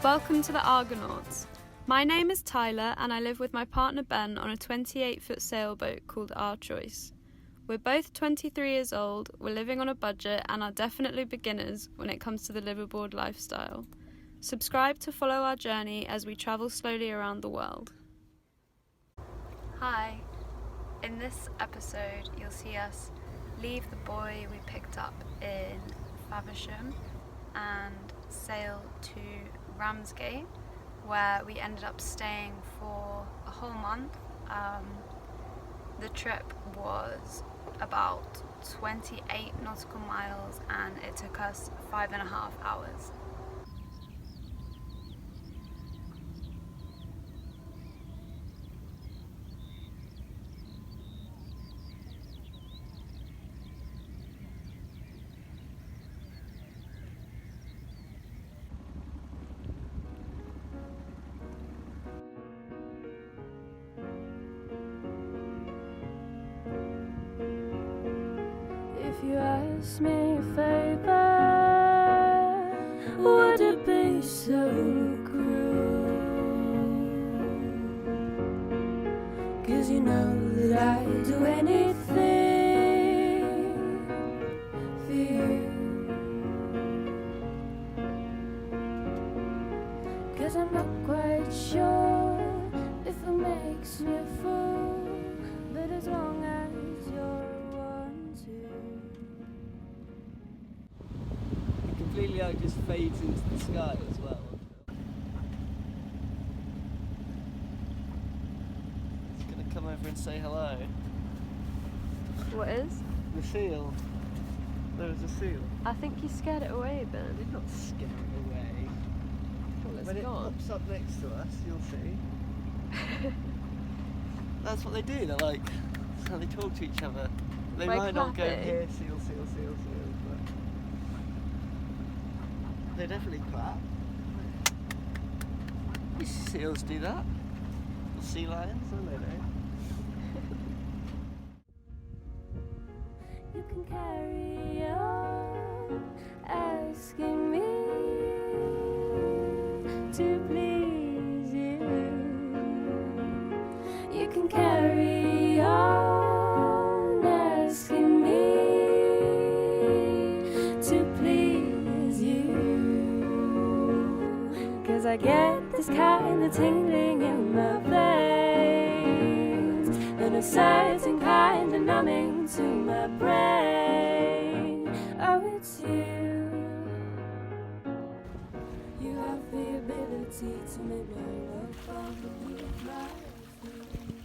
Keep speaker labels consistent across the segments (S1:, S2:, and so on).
S1: Welcome to the Argonauts. My name is Tyler and I live with my partner Ben on a 28-foot sailboat called Our Choice. We're both 23 years old, we're living on a budget and are definitely beginners when it comes to the liveaboard lifestyle. Subscribe to follow our journey as we travel slowly around the world. Hi. In this episode you'll see us leave the buoy we picked up in Faversham and sail to Ramsgate, where we ended up staying for a whole month. The trip was about 28 nautical miles and it took us 5.5 hours.
S2: If you ask me a favor, would it be so cruel? 'Cause you know that I'd do anything for you. 'Cause I'm not quite sure if it makes me a fool, but as long as you're
S3: completely just fades into the sky as well. It's gonna come over and say hello.
S1: What is?
S3: The seal. There was a seal.
S1: I think you scared it away, Ben.
S3: Did not scare it away.
S1: Well,
S3: When it pops up next to us, you'll see. That's what they do. They're like, that's how they talk to each other. They
S1: By
S3: might not go
S1: clapping.
S3: here, seal, seal, seal, seal, but they definitely clap. You see seals do that. Or sea lions, I don't know.
S2: you can carry on asking me to please you. You can carry on asking me to please you. 'Cause I get this kind of tingling in my veins, and a certain kind of numbing to my brain. Oh, it's you. You have the ability to make my love fall beneath my feet.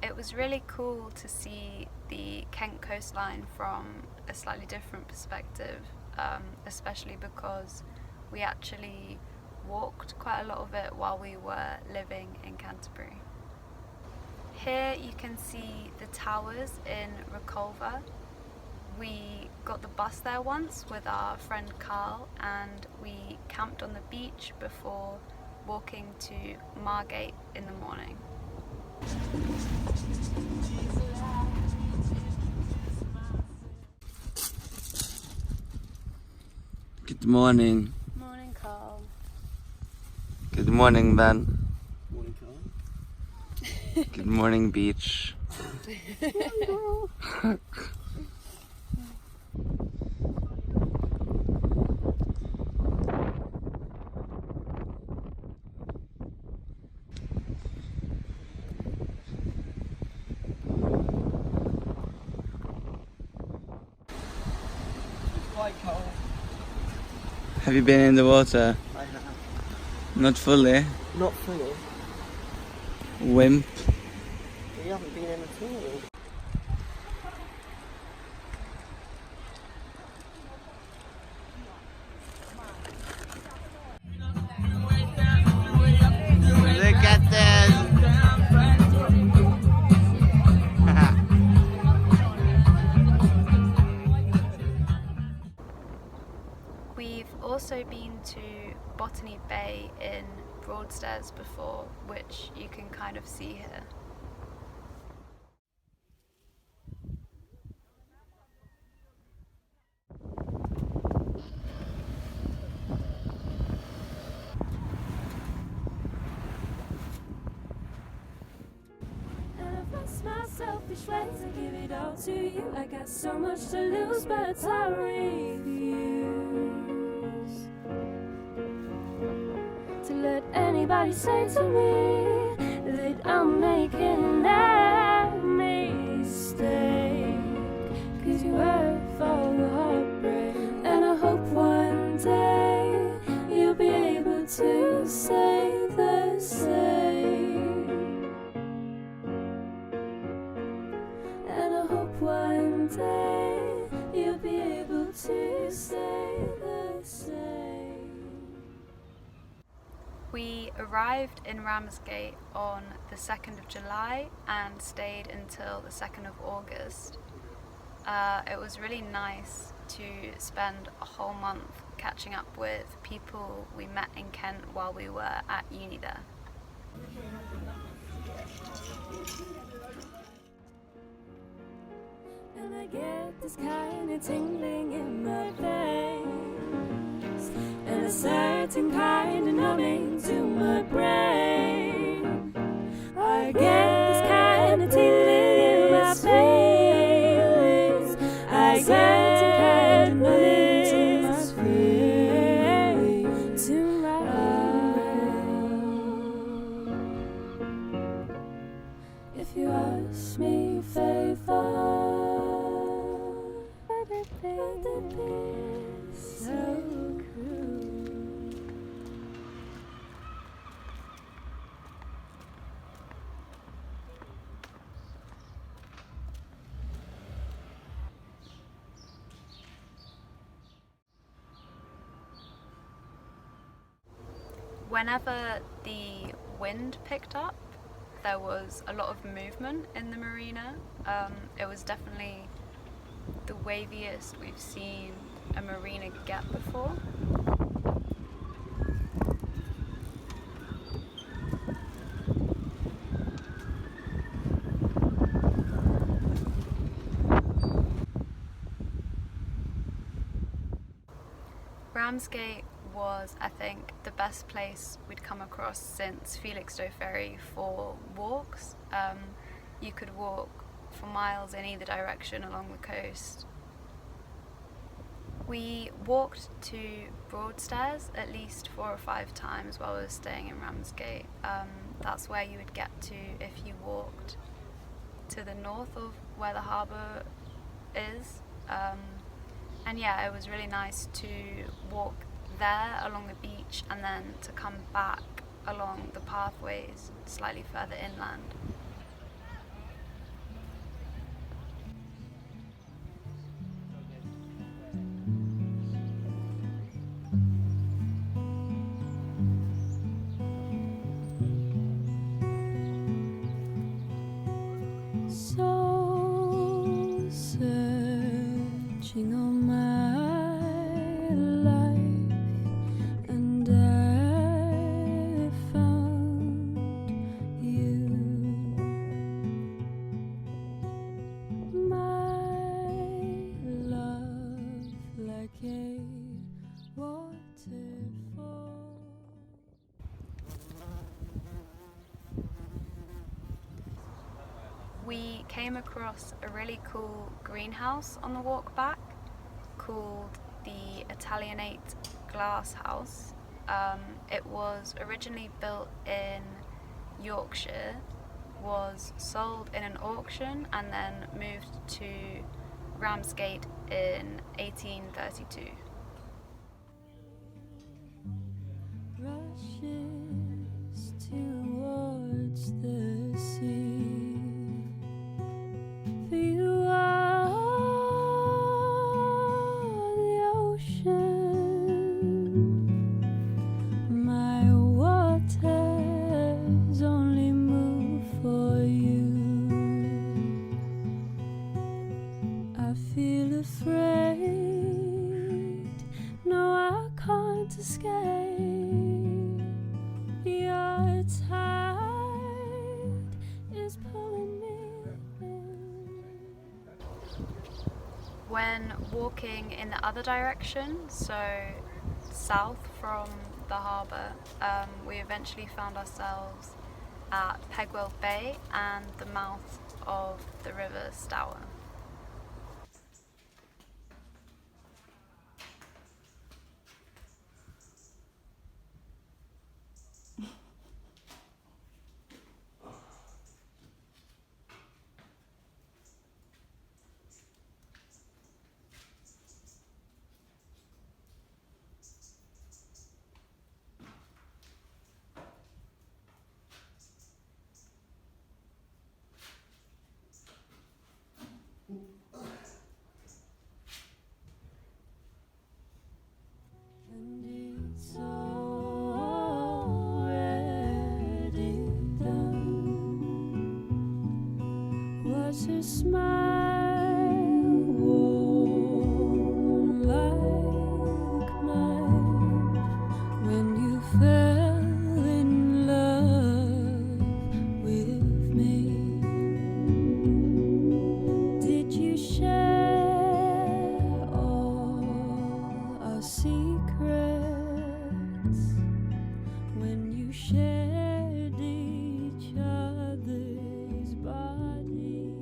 S1: It was really cool to see the Kent coastline from a slightly different perspective, especially because we actually walked quite a lot of it while we were living in Canterbury. Here you can see the towers in Reculver. We got the bus there once with our friend Carl and we camped on the beach before walking to Margate in the morning.
S3: Good morning.
S1: Morning, Carl.
S3: Good morning, Ben.
S4: Morning, Carl.
S3: Good morning, beach.
S4: It's quite cold.
S3: Have you been in the water?
S4: I have.
S3: Not fully.
S4: Not fully.
S3: Wimp.
S4: You haven't been in at all.
S3: Look at this.
S1: We've also been to Botany Bay in Broadstairs before, which you can kind of see here.
S2: selfish ways. I give it all to you. I got so much to lose, but I refuse to let anybody say to me that I'm making that mistake. 'Cause you hurt for the heartbreak, and I hope one day you'll be able to say the same. And I hope one day you'll be able to say the same.
S1: We arrived in Ramsgate on the 2nd of July and stayed until the 2nd of August. It was really nice to spend a whole month catching up with people we met in Kent while we were at uni there.
S2: And I get this kind of tingling in my veins, and a certain kind of numbing to my brain. I get this kind of tingling in my veins. I get this kind of numbing to my brain. To my brain. If you ask me a favor, would it be so cruel?
S1: Whenever the wind picked up, there was a lot of movement in the marina. It was definitely the waviest we've seen a marina get before. Ramsgate was, I think, the best place we'd come across since Felixstowe Ferry for walks. You could walk for miles in either direction along the coast. We walked to Broadstairs at least 4 or 5 times while we were staying in Ramsgate. That's where you would get to if you walked to the north of where the harbour is. And yeah, it was really nice to walk there along the beach and then to come back along the pathways slightly further inland.
S2: So searching all my life, and I found you, my love, like a waterfall.
S1: We came across a really cool greenhouse on the walk back called the Italianate Glass House. It was originally built in Yorkshire, was sold in an auction and then moved to Ramsgate in 1832.
S2: Rushes towards the sea. For you are the ocean. My waters only move for you. I feel afraid. No, I can't escape. Your tide is pulling me in.
S1: When walking in the other direction, so south from the harbour, we eventually found ourselves at Pegwell Bay and the mouth of the River Stour.
S2: And it's already done. Was her smile warm like mine when you fell in love with me? Did you share all our secrets when you shared each other's bodies?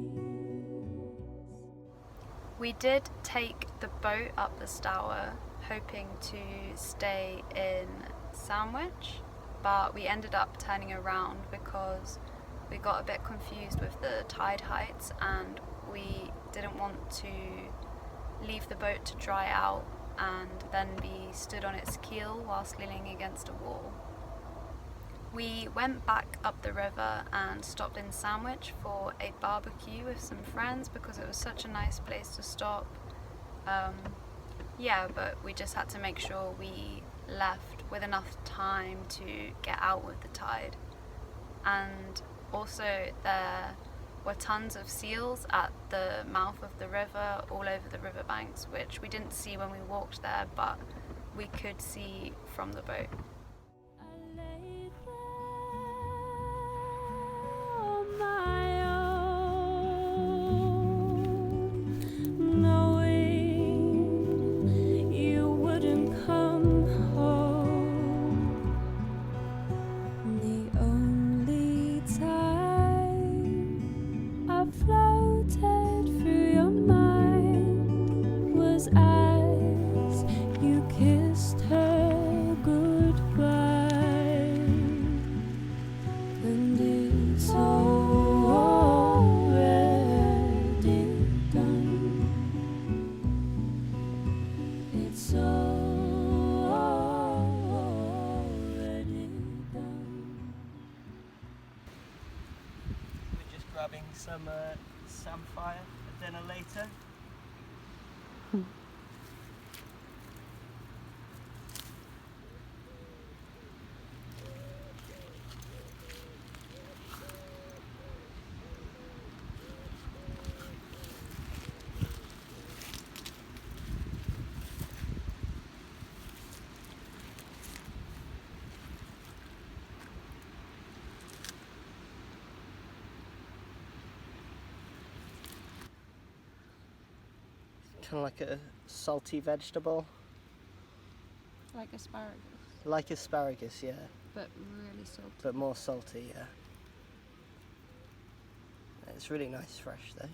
S1: We did take the boat up the Stour, hoping to stay in Sandwich, but we ended up turning around because we got a bit confused with the tide heights and we didn't want to leave the boat to dry out and then be stood on its keel whilst leaning against a wall. We went back up the river and stopped in Sandwich for a barbecue with some friends because it was such a nice place to stop. But we just had to make sure we left with enough time to get out with the tide. And also there were tons of seals at the mouth of the river, all over the riverbanks, which we didn't see when we walked there, but we could see from the boat.
S2: I lay there on my own, knowing you wouldn't come home. The only time I floated through your mind was as you kissed her goodbye. And it's already done. It's already done.
S3: We're just grabbing some samphire for dinner later. Kind of like a salty vegetable.
S1: Like asparagus,
S3: Like asparagus, yeah.
S1: but really salty.
S3: But more salty, yeah. It's really nice fresh though.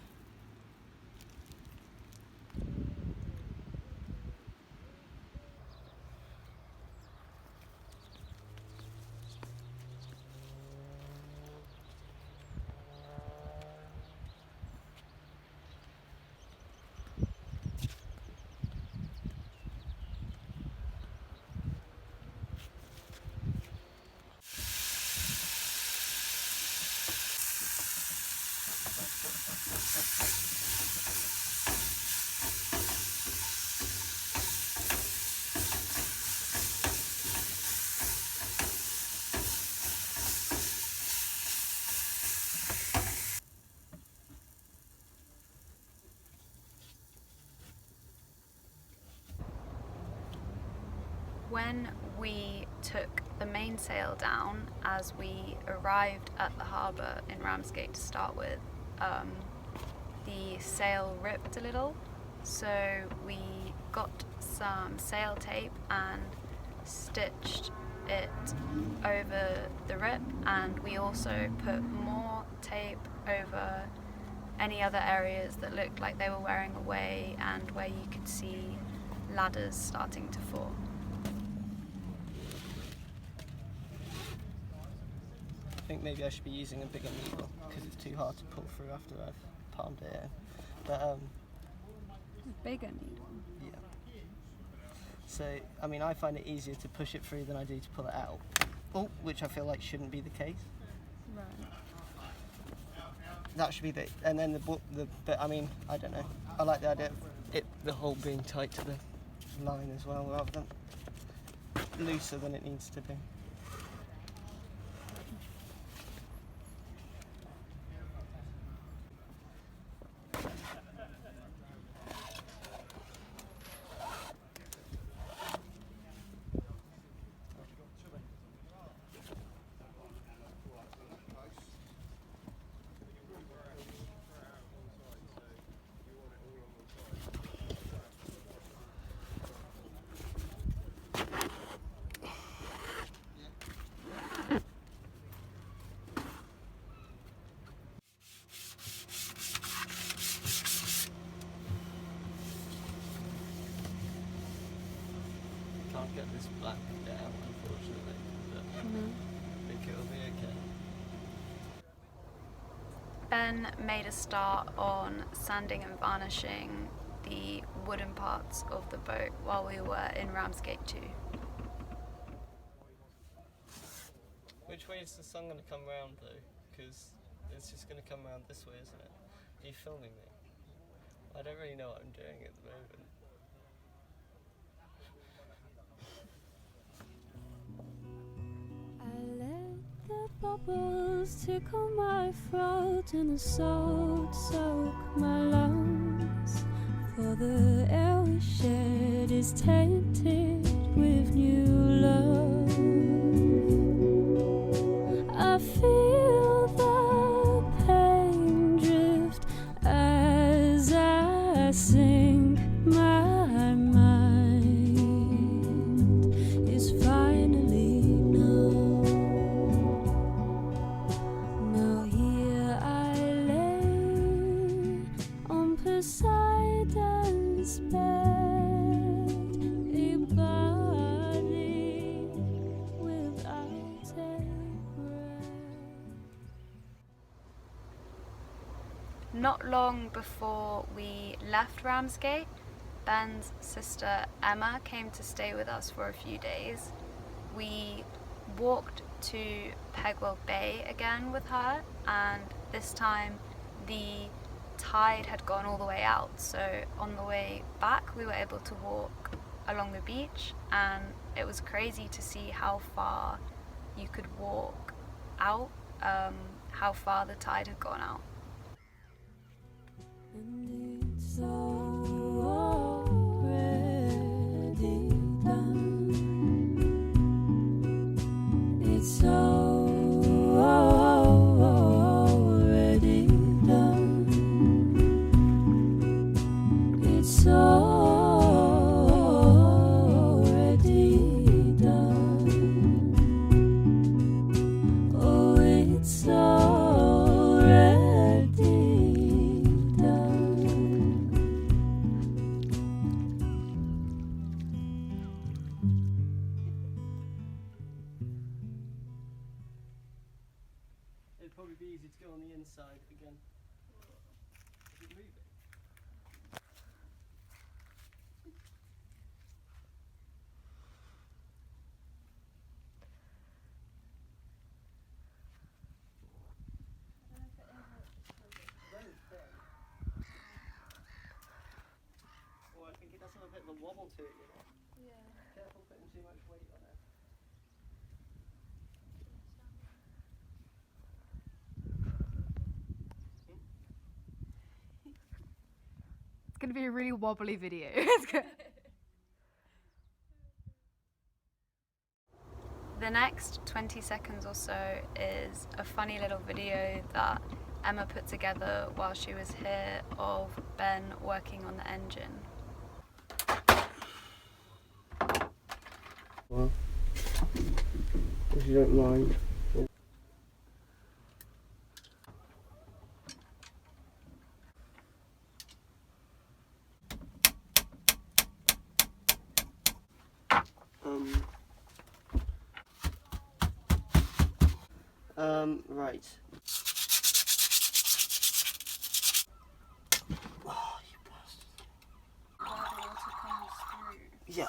S1: When we took the mainsail down, as we arrived at the harbour in Ramsgate to start with, the sail ripped a little, so we got some sail tape and stitched it over the rip, and we also put more tape over any other areas that looked like they were wearing away and where you could see ladders starting to fall.
S3: I think maybe I should be using a bigger needle because it's too hard to pull through after I've palmed it in. But
S1: A bigger needle.
S3: yeah. So I mean, I find it easier to push it through than I do to pull it out. Oh, which I feel like shouldn't be the case.
S1: Right.
S3: That should be the, and then but I mean, I don't know. I like the idea of the hole being tight to the line as well, rather than looser than it needs to be. Can't get this black down, unfortunately, but I think it'll be okay.
S1: Ben made a start on sanding and varnishing the wooden parts of the boat while we were in Ramsgate too.
S3: Which way is the sun going to come round though? Because it's just going to come round this way, isn't it? Are you filming me? I don't really know what I'm doing at the moment.
S2: I let the bubbles tickle my throat and the salt soak my lungs. For the air we shared is tainted with new love. I feel the pain drift as I sink. My mind is finally numb. Now here I lay on Poseidon's bed, a body without a breath.
S1: Not long before we left Ramsgate, Ben's sister Emma came to stay with us for a few days. We walked to Pegwell Bay again with her, and this time the tide had gone all the way out, so on the way back we were able to walk along the beach, and it was crazy to see how far you could walk out, how far the tide had gone out.
S2: And it's already done. It's already done. It's already done. Oh, it's already done.
S3: It'd probably be easy to go on the inside again. Is it moving? Well, I think it does have a bit of a wobble to it, you know.
S1: Yeah.
S3: Careful putting too much weight on it.
S5: It's going to be a really wobbly video.
S1: The next 20 seconds or so is a funny little video that Emma put together while she was here of Ben working on the engine.
S4: Well, you don't mind. Right. Oh, you bastard. Yeah.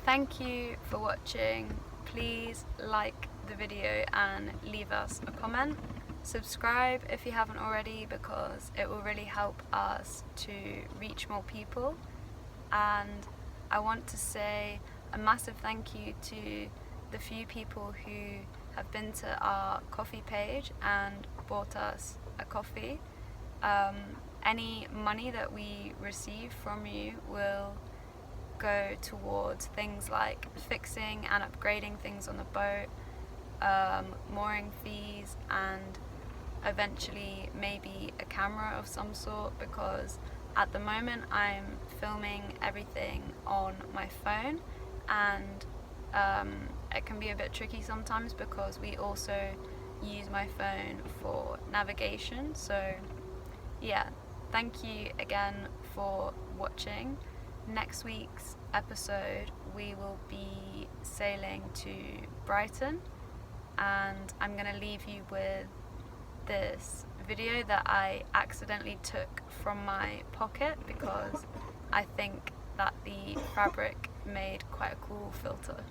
S1: Thank you for watching. Please like the video and leave us a comment. Subscribe if you haven't already, because it will really help us to reach more people. And I want to say a massive thank you to the few people who have been to our coffee page and bought us a coffee. Any money that we receive from you will go towards things like fixing and upgrading things on the boat, mooring fees, and eventually maybe a camera of some sort, because at the moment I'm filming everything on my phone, and it can be a bit tricky sometimes because we also use my phone for navigation. So yeah, thank you again for watching. Next week's episode we will be sailing to Brighton, and I'm going to leave you with this video that I accidentally took from my pocket because I think that the fabric made quite a cool filter.